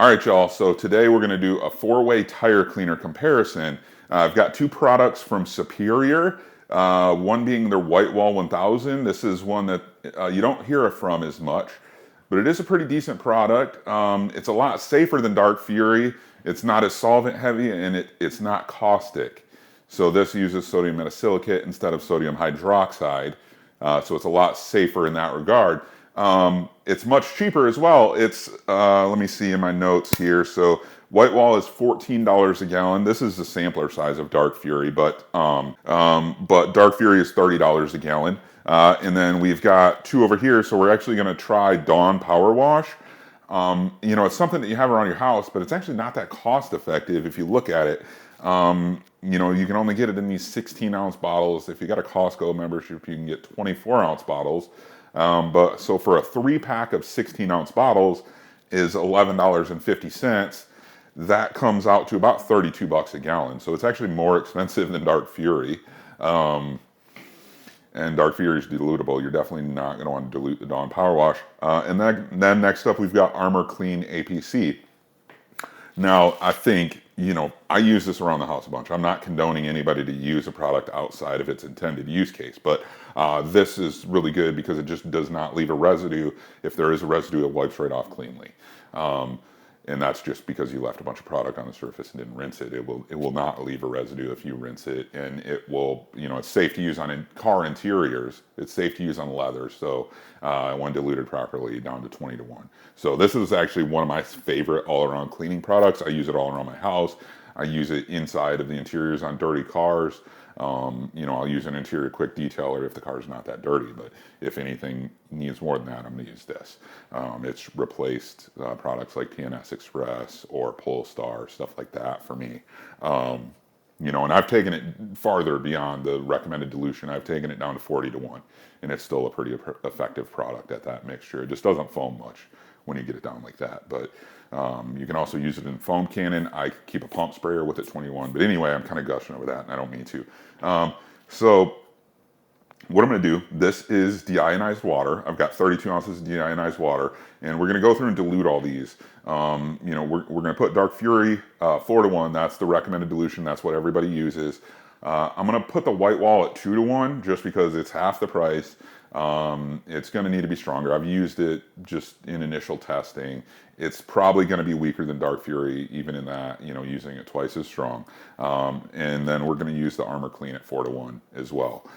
All right, y'all, so today we're gonna do a four-way tire cleaner comparison. I've got two products from Superior, one being their Whitewall 1000. This is one that you don't hear from as much, but it is a pretty decent product. It's a lot safer than Dark Fury. It's not as solvent heavy and it's not caustic. So this uses sodium metasilicate instead of sodium hydroxide. So it's a lot safer in that regard. It's much cheaper as well. It's, let me see in my notes here. So Whitewall is $14 a gallon. This is the sampler size of Dark Fury, but Dark Fury is $30 a gallon. And then we've got two over here. So we're actually gonna try Dawn Power Wash. You know, it's something that you have around your house, but it's actually not that cost effective if you look at it. You know, you can only get it in these 16-ounce bottles. If you got a Costco membership, you can get 24-ounce bottles. But so for a 3-pack of 16-ounce bottles is $11.50. That comes out to about 32 bucks a gallon. So it's actually more expensive than Dark Fury. And Dark Fury is dilutable. You're definitely not going to want to dilute the Dawn Power Wash. And then next up, we've got Armor Clean APC. Now, I think, you know, I use this around the house a bunch. I'm not condoning anybody to use a product outside of its intended use case, but this is really good because it just does not leave a residue. If there is a residue, it wipes right off cleanly. And that's just because you left a bunch of product on the surface and didn't rinse it. It will not leave a residue if you rinse it, and it will, you know, it's safe to use on car interiors. It's safe to use on leather. So when diluted properly, down to 20 to 1. So this is actually one of my favorite all-around cleaning products. I use it all around my house. I use it inside of the interiors on dirty cars. You know, I'll use an interior quick detailer if the car's not that dirty, but if anything needs more than that, I'm going to use this. It's replaced products like PNS Express or Polestar, stuff like that for me. You know, and I've taken it farther beyond the recommended dilution. I've taken it down to 40 to 1, and it's still a pretty effective product at that mixture. It just doesn't foam much when you get it down like that. But you can also use it in foam cannon. I keep a pump sprayer with it 21. But anyway, I'm kind of gushing over that, and I don't mean to. So what I'm going to do, this is deionized water. I've got 32 ounces of deionized water, and we're going to go through and dilute all these. You know, we're going to put Dark Fury 4 to 1. That's the recommended dilution. That's what everybody uses. I'm going to put the Whitewall at 2 to 1 just because it's half the price. It's going to need to be stronger. I've used it just in initial testing. It's probably going to be weaker than Dark Fury, even in that, you know, using it twice as strong. And then we're going to use the Armor Clean at 4 to 1 as well.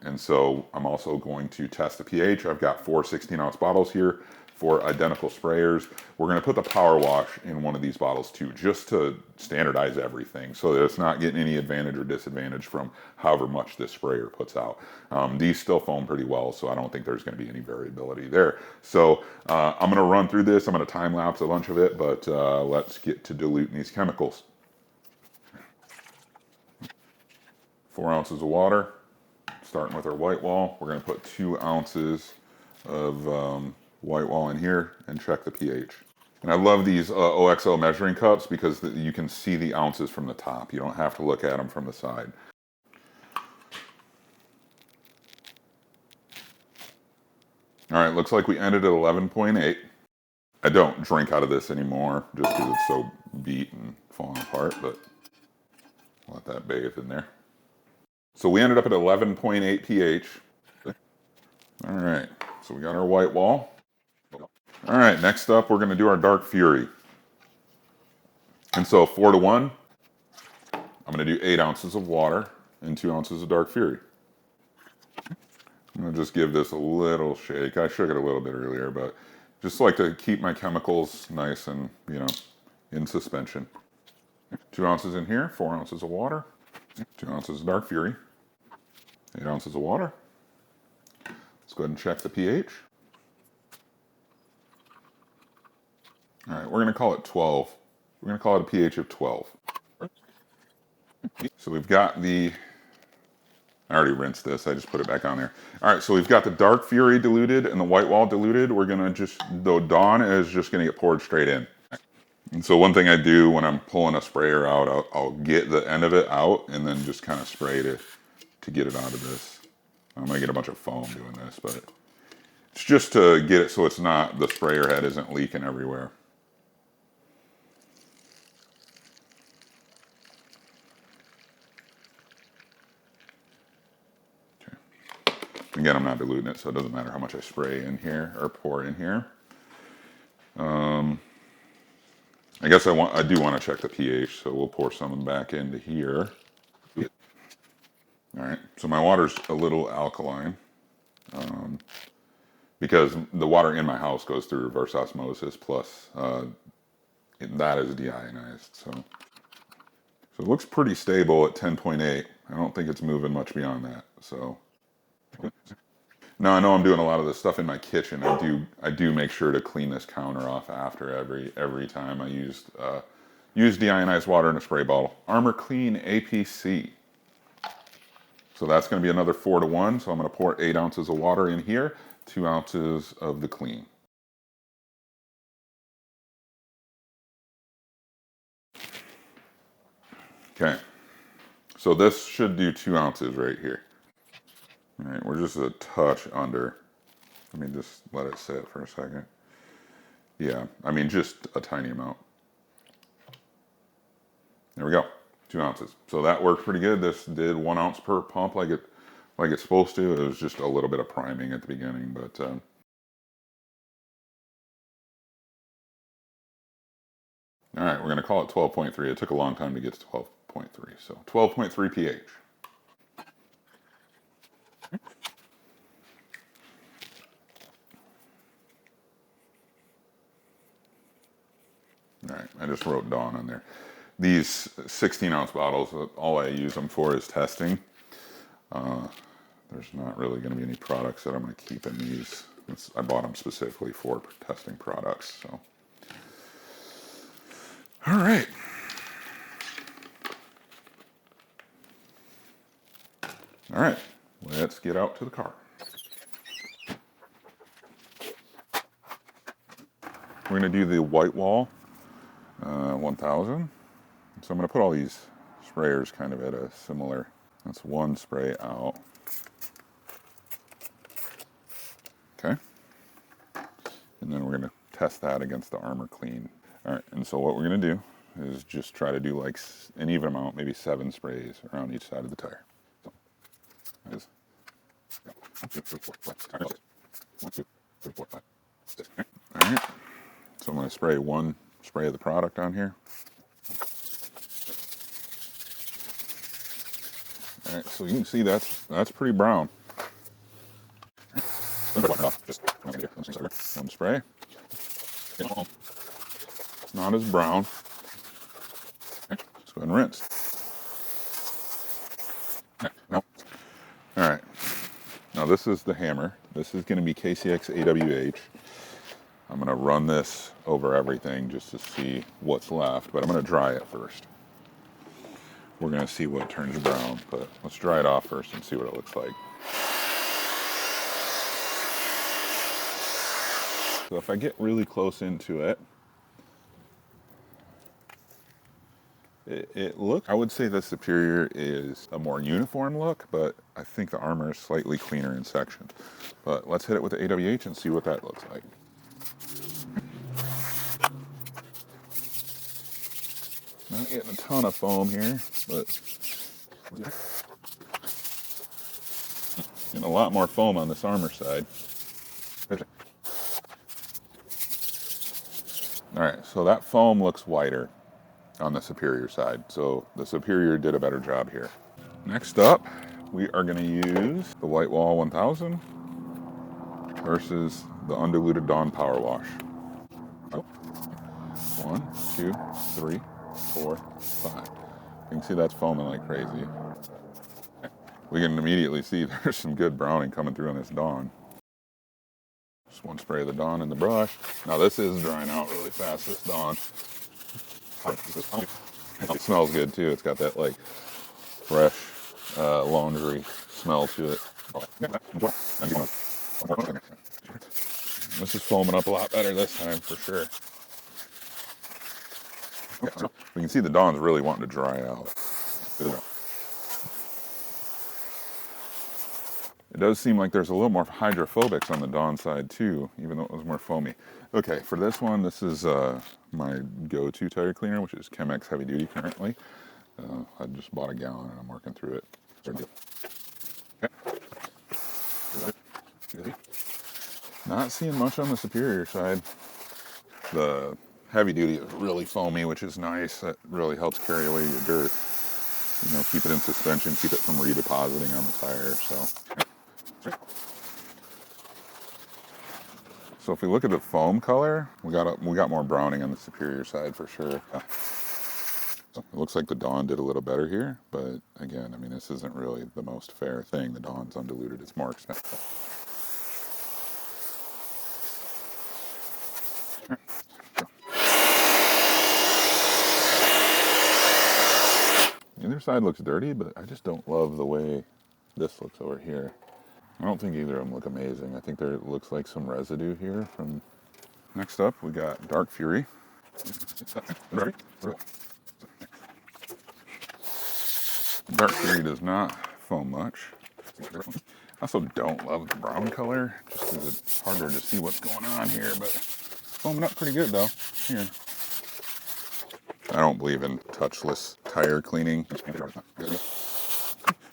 And so I'm also going to test the pH. I've got 4 16-ounce bottles here, 4 identical sprayers. We're going to put the Power Wash in one of these bottles too, just to standardize everything so that it's not getting any advantage or disadvantage from however much this sprayer puts out. These still foam pretty well, so I don't think there's going to be any variability there. So I'm going to run through this. I'm going to time lapse a bunch of it, but let's get to diluting these chemicals. 4 ounces of water, starting with our Whitewall. We're going to put 2 ounces of Whitewall in here and check the pH. And I love these OXO measuring cups because you can see the ounces from the top. You don't have to look at them from the side. All right, looks like we ended at 11.8. I don't drink out of this anymore just because it's so beat and falling apart, but let that bathe in there. So we ended up at 11.8 pH. All right, so we got our Whitewall. All right, next up, we're going to do our Dark Fury. And so 4 to 1, I'm going to do 8 ounces of water and 2 ounces of Dark Fury. I'm going to just give this a little shake. I shook it a little bit earlier, but just like to keep my chemicals nice and, you know, in suspension. 2 ounces in here, 4 ounces of water, 2 ounces of Dark Fury, 8 ounces of water. Let's go ahead and check the pH. All right, we're going to call it 12. We're going to call it a pH of 12. So we've got the, I already rinsed this, I just put it back on there. All right, so we've got the Dark Fury diluted and the Whitewall diluted. We're going to just, the Dawn is just going to get poured straight in. And so one thing I do when I'm pulling a sprayer out, I'll get the end of it out and then just kind of spray to get it out of this. I'm going to get a bunch of foam doing this, but it's just to get it so it's not, the sprayer head isn't leaking everywhere. Again, I'm not diluting it, so it doesn't matter how much I spray in here or pour in here. I guess I do want to check the pH, so we'll pour some back into here. All right, so my water's a little alkaline because the water in my house goes through reverse osmosis, plus that is deionized. So it looks pretty stable at 10.8. I don't think it's moving much beyond that. So now I know I'm doing a lot of this stuff in my kitchen. I do make sure to clean this counter off after every time I use deionized water in a spray bottle. Armor Clean APC. So that's going to be another 4-to-1. So I'm going to pour 8 ounces of water in here, 2 ounces of the clean. Okay. So this should do 2 ounces right here. All right, we're just a touch under. Let me just let it sit for a second. Yeah, I mean, just a tiny amount. There we go, 2 ounces. So that worked pretty good. This did 1 ounce per pump like it's supposed to. It was just a little bit of priming at the beginning, but all right, we're gonna call it 12.3. It took a long time to get to 12.3, so 12.3 pH. All right, I just wrote Dawn on there. These 16-ounce bottles, all I use them for is testing. There's not really going to be any products that I'm going to keep in these. I bought them specifically for testing products. So, all right. All right, let's get out to the car. We're going to do the White Wall 1000. So I'm going to put all these sprayers kind of at a similar, that's one spray out. Okay. And then we're going to test that against the Armor Clean. All right, and so what we're going to do is just try to do like an even amount, maybe 7 sprays around each side of the tire. So, that is 1, 2, 3, 4, 5, 6. 1, 2, 3, 4, 5, 6. All right, so I'm going to spray one spray of the product on here. All right, so you can see that's pretty brown. Just one spray. It's not as brown. Okay, let's go ahead and rinse. Okay, no. All right. Now this is the hammer. This is going to be KCX AWH. I'm going to run this over everything just to see what's left, but I'm going to dry it first. We're going to see what turns brown, but let's dry it off first and see what it looks like. So if I get really close into it, it looks, I would say the Superior is a more uniform look, but I think the Armor is slightly cleaner in sections. But let's hit it with the AWH and see what that looks like. Not getting a ton of foam here, but getting a lot more foam on this Armor side. All right, so that foam looks whiter on the Superior side. So the Superior did a better job here. Next up, we are going to use the White Wall 1000 versus the undiluted Dawn Power Wash. 1, 2, 3, 4, 5. You can see that's foaming like crazy. We can immediately see there's some good browning coming through on this Dawn. Just one spray of the Dawn in the brush. Now this is drying out really fast, this Dawn. It smells good too. It's got that like fresh laundry smell to it. This is foaming up a lot better this time for sure. We can see the Dawn's really wanting to dry out. It does seem like there's a little more hydrophobics on the Dawn side too, even though it was more foamy. Okay, for this one, this is my go-to tire cleaner, which is Chemex Heavy Duty currently. I just bought a gallon and I'm working through it. Okay. Not seeing much on the superior side. The heavy duty is really foamy, which is nice. That really helps carry away your dirt. You know, keep it in suspension, keep it from redepositing on the tire. So if we look at the foam color, we got more browning on the superior side for sure. It looks like the Dawn did a little better here, but again, I mean, this isn't really the most fair thing. The Dawn's undiluted; it's more expensive. Either side looks dirty, but I just don't love the way this looks over here. I don't think either of them look amazing. I think there looks like some residue here from... Next up, we got Dark Fury. Dark Fury does not foam much. I also don't love the brown color, just because it's harder to see what's going on here, but foaming up pretty good though. Here. I don't believe in touchless tire cleaning.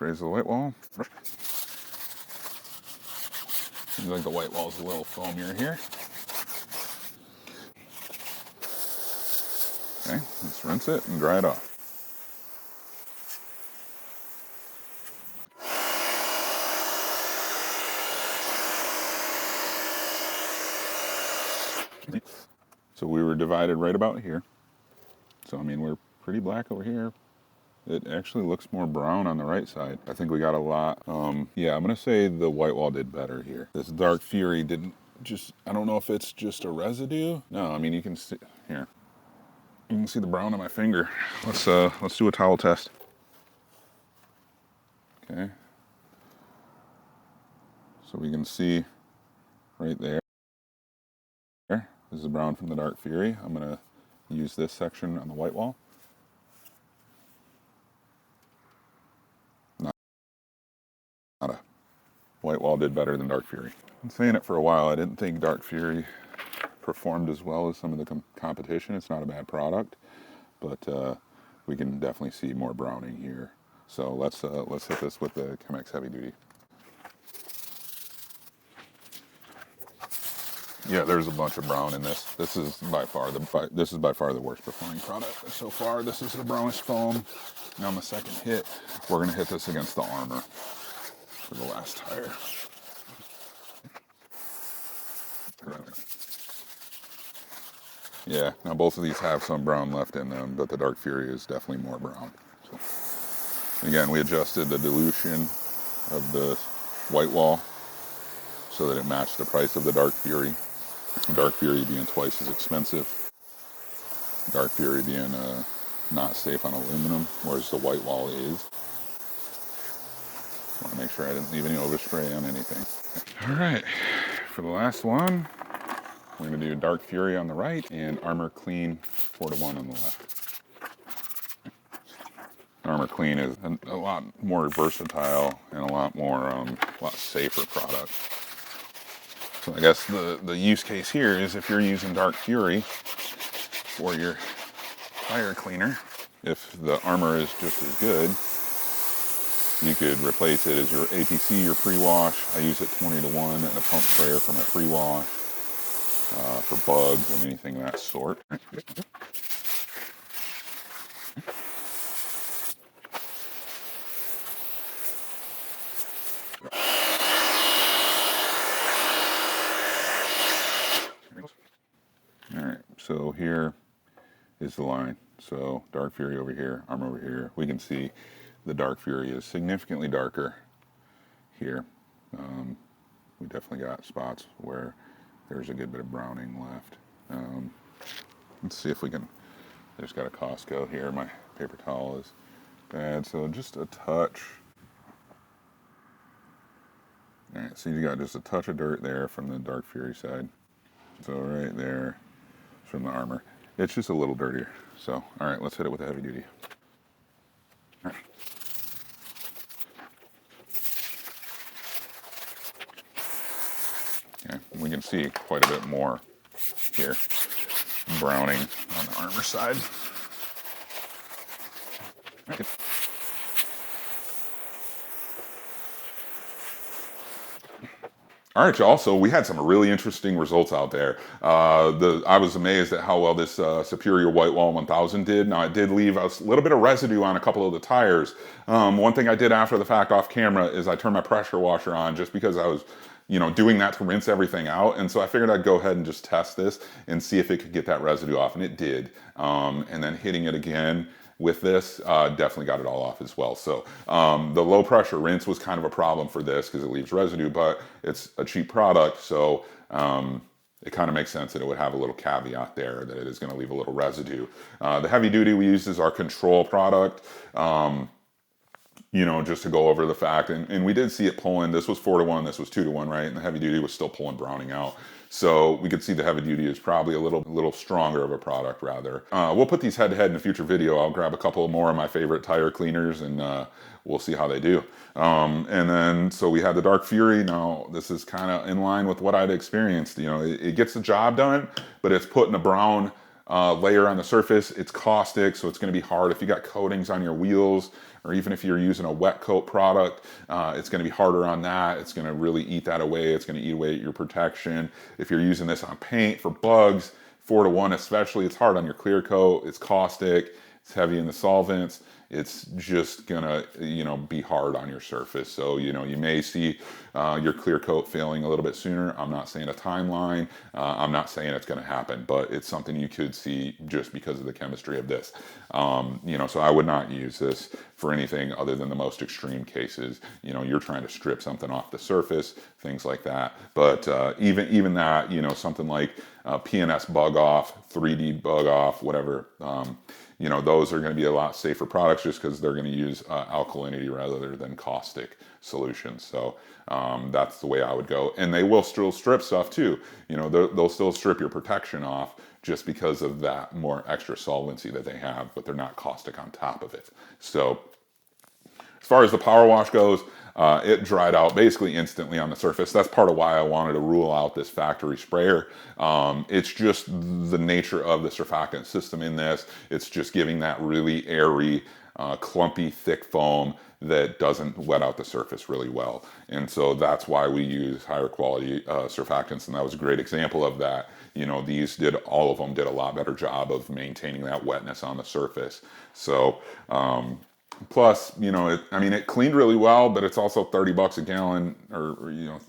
Raise the white wall. Seems like the white wall's a little foamier here. Okay, let's rinse it and dry it off. So we were divided right about here. So I mean, we're pretty black over here. It actually looks more brown on the right side. I think we got a lot. Yeah, I'm gonna say the white wall did better here. This Dark Fury didn't just, I don't know if it's just a residue. No, I mean, you can see, here. You can see the brown on my finger. Let's do a towel test. Okay. So we can see right there. This is the brown from the Dark Fury. I'm gonna use this section on the white wall. Nada. White wall did better than Dark Fury. I've been saying it for a while. I didn't think Dark Fury performed as well as some of the competition. It's not a bad product, but we can definitely see more browning here. So let's hit this with the Chemex Heavy Duty. Yeah, there's a bunch of brown in this. This is by far the worst performing product so far. This is the brownish foam. Now on the second hit, we're gonna hit this against the Armor for the last tire. Yeah, now both of these have some brown left in them, but the Dark Fury is definitely more brown. So, again, we adjusted the dilution of the white wall so that it matched the price of the Dark Fury. Dark Fury being twice as expensive. Dark Fury being not safe on aluminum, whereas the white wall is. Want to make sure I didn't leave any overspray on anything. All right, for the last one, we're going to do Dark Fury on the right and Armor Clean 4-to-1 on the left. Armor Clean is a lot more versatile and a lot safer product. So I guess the use case here is if you're using Dark Fury for your tire cleaner, if the Armor is just as good, you could replace it as your APC, your pre-wash. I use it 20-to-1 and a pump sprayer for my pre-wash, for bugs and anything of that sort. Alright, so here is the line. So Dark Fury over here, Armor over here. We can see the Dark Fury is significantly darker here. We definitely got spots where there's a good bit of browning left. Let's see if we can, I just got a Costco here. My paper towel is bad, so just a touch. Alright, so you got just a touch of dirt there from the Dark Fury side. So right there from the Armor. It's just a little dirtier. So, alright, let's hit it with a Heavy Duty. All right. Okay, we can see quite a bit more here. Browning on the Armor side. All right, y'all. So we had some really interesting results out there. I was amazed at how well this Superior Whitewall 1000 did. Now, it did leave a little bit of residue on a couple of the tires. One thing I did after the fact off camera is I turned my pressure washer on just because I was, doing that to rinse everything out. And so I figured I'd go ahead and just test this and see if it could get that residue off, and it did. And then hitting it again with this definitely got it all off as well. So the low pressure rinse was kind of a problem for this because it leaves residue, but it's a cheap product, so it kind of makes sense that it would have a little caveat there that it is going to leave a little residue. The heavy duty we used is our Control product. Just to go over the fact, and we did see it pulling. This was 4-to-1, this was 2-to-1, right? And the heavy duty was still pulling Browning out. So we could see the heavy duty is probably a little stronger of a product rather. We'll put these head to head in a future video. I'll grab a couple more of my favorite tire cleaners and we'll see how they do. And then, so we had the Dark Fury. Now this is kind of in line with what I'd experienced. It gets the job done, but it's putting a brown layer on the surface. It's caustic, so it's going to be hard if you got coatings on your wheels, or even if you're using a wet coat product, it's going to be harder on that. It's going to really eat that away. It's going to eat away at your protection. If you're using this on paint for bugs, 4-to-1 especially, it's hard on your clear coat. It's caustic. It's heavy in the solvents. It's just gonna, be hard on your surface. So, you may see your clear coat failing a little bit sooner. I'm not saying a timeline. I'm not saying it's gonna happen, but it's something you could see just because of the chemistry of this. So I would not use this for anything other than the most extreme cases. You're trying to strip something off the surface, things like that. But even that, something like PNS bug off, 3D bug off, whatever, those are going to be a lot safer products just because they're going to use alkalinity rather than caustic solutions. So that's the way I would go. And they will still strip stuff too. They'll still strip your protection off just because of that more extra solvency that they have, but they're not caustic on top of it. So as far as the power wash goes, it dried out basically instantly on the surface. That's part of why I wanted to rule out this factory sprayer. It's just the nature of the surfactant system in this. It's just giving that really airy, clumpy, thick foam that doesn't wet out the surface really well. And so that's why we use higher quality surfactants, and that was a great example of that. All of them did a lot better job of maintaining that wetness on the surface. So, plus, it cleaned really well, but it's also $30 a gallon, or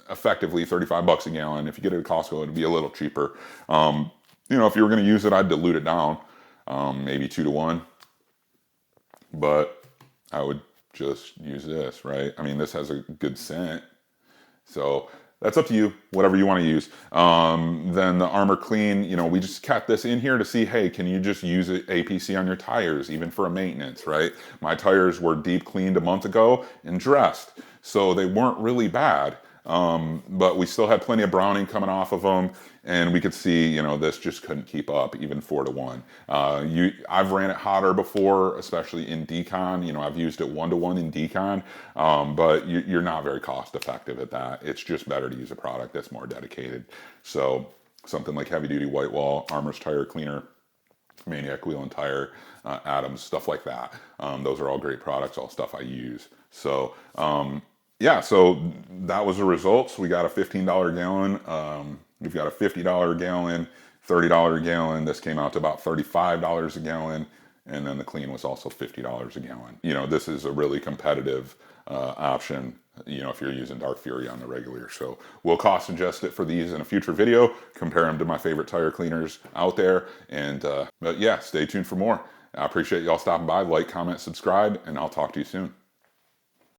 effectively $35 a gallon. If you get it at Costco, it'd be a little cheaper. If you were going to use it, I'd dilute it down, maybe 2-to-1. But I would just use this, right? This has a good scent, so that's up to you, whatever you want to use. Then the Armor Clean, we just kept this in here to see, hey, can you just use APC on your tires, even for a maintenance, right? My tires were deep cleaned a month ago and dressed, so they weren't really bad. But we still had plenty of browning coming off of them, and we could see, this just couldn't keep up, even 4-to-1. I've ran it hotter before, especially in decon. I've used it 1-to-1 in decon, but you're not very cost effective at that. It's just better to use a product that's more dedicated. So something like Heavy Duty Whitewall, Armor's Tire Cleaner, Maniac Wheel and Tire, Adams, stuff like that. Those are all great products, all stuff I use. So, yeah, so that was the results. We got a $15 gallon. We've got a $50 gallon, $30 a gallon. This came out to about $35 a gallon. And then the clean was also $50 a gallon. This is a really competitive option, if you're using Dark Fury on the regular. So we'll cost adjust it for these in a future video, compare them to my favorite tire cleaners out there. And but yeah, stay tuned for more. I appreciate y'all stopping by. Like, comment, subscribe, and I'll talk to you soon.